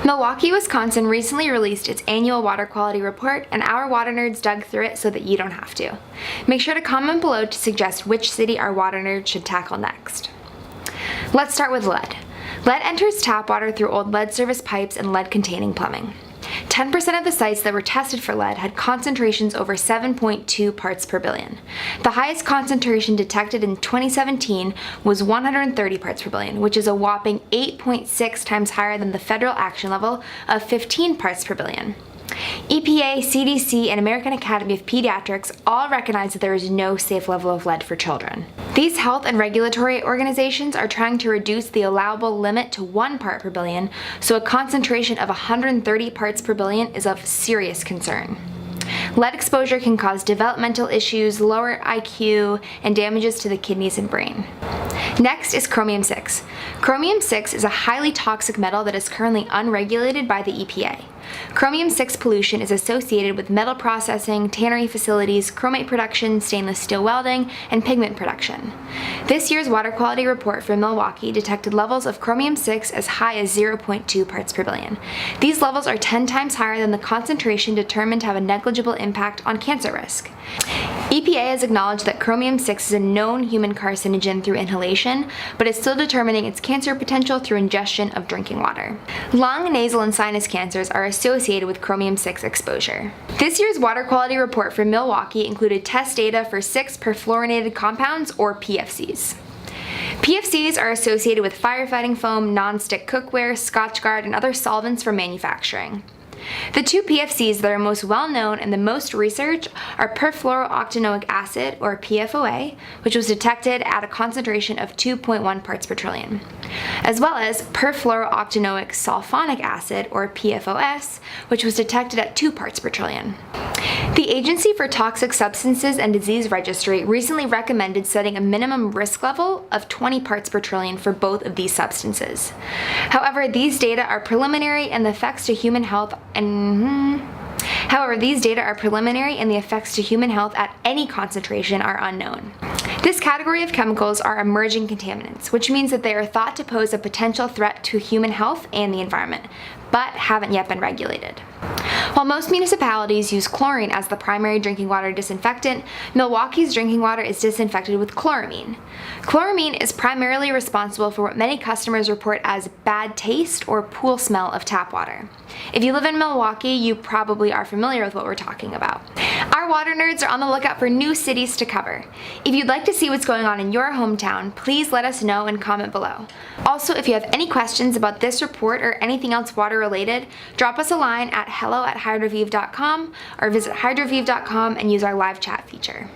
Milwaukee, Wisconsin recently released its annual water quality report, and our water nerds dug through it so that you don't have to. Make sure to comment below to suggest which city our water nerds should tackle next. Let's start with lead. Lead enters tap water through old lead service pipes and lead-containing plumbing. 10% of the sites that were tested for lead had concentrations over 7.2 parts per billion. The highest concentration detected in 2017 was 130 parts per billion, which is a whopping 8.6 times higher than the federal action level of 15 parts per billion. EPA, CDC, and American Academy of Pediatrics all recognize that there is no safe level of lead for children. These health and regulatory organizations are trying to reduce the allowable limit to 1 part per billion, so a concentration of 130 parts per billion is of serious concern. Lead exposure can cause developmental issues, lower IQ, and damages to the kidneys and brain. Next is Chromium-6. Chromium-6 is a highly toxic metal that is currently unregulated by the EPA. Chromium-6 pollution is associated with metal processing, tannery facilities, chromate production, stainless steel welding, and pigment production. This year's water quality report for Milwaukee detected levels of Chromium-6 as high as 0.2 parts per billion. These levels are 10 times higher than the concentration determined to have a negligible impact on cancer risk. EPA has acknowledged that Chromium-6 is a known human carcinogen through inhalation, but is still determining its cancer potential through ingestion of drinking water. Lung, nasal, and sinus cancers are associated with Chromium-6 exposure. This year's water quality report for Milwaukee included test data for 6 perfluorinated compounds, or PFCs. PFCs are associated with firefighting foam, non-stick cookware, Scotchgard, and other solvents for manufacturing. The 2 PFCs that are most well known and the most researched are perfluorooctanoic acid, or PFOA, which was detected at a concentration of 2.1 parts per trillion, as well as perfluorooctanoic sulfonic acid, or PFOS, which was detected at 2 parts per trillion. The Agency for Toxic Substances and Disease Registry recently recommended setting a minimum risk level of 20 parts per trillion for both of these substances. However, these data are preliminary and the effects to human health at any concentration are unknown. This category of chemicals are emerging contaminants, which means that they are thought to pose a potential threat to human health and the environment, but haven't yet been regulated. While most municipalities use chlorine as the primary drinking water disinfectant, Milwaukee's drinking water is disinfected with chloramine. Chloramine is primarily responsible for what many customers report as bad taste or pool smell of tap water. If you live in Milwaukee, you probably are familiar with what we're talking about. Our water nerds are on the lookout for new cities to cover. If you'd like to see what's going on in your hometown, please let us know and comment below. Also, if you have any questions about this report or anything else water related, drop us a line at hello@hydroviv.com or visit hydroviv.com and use our live chat feature.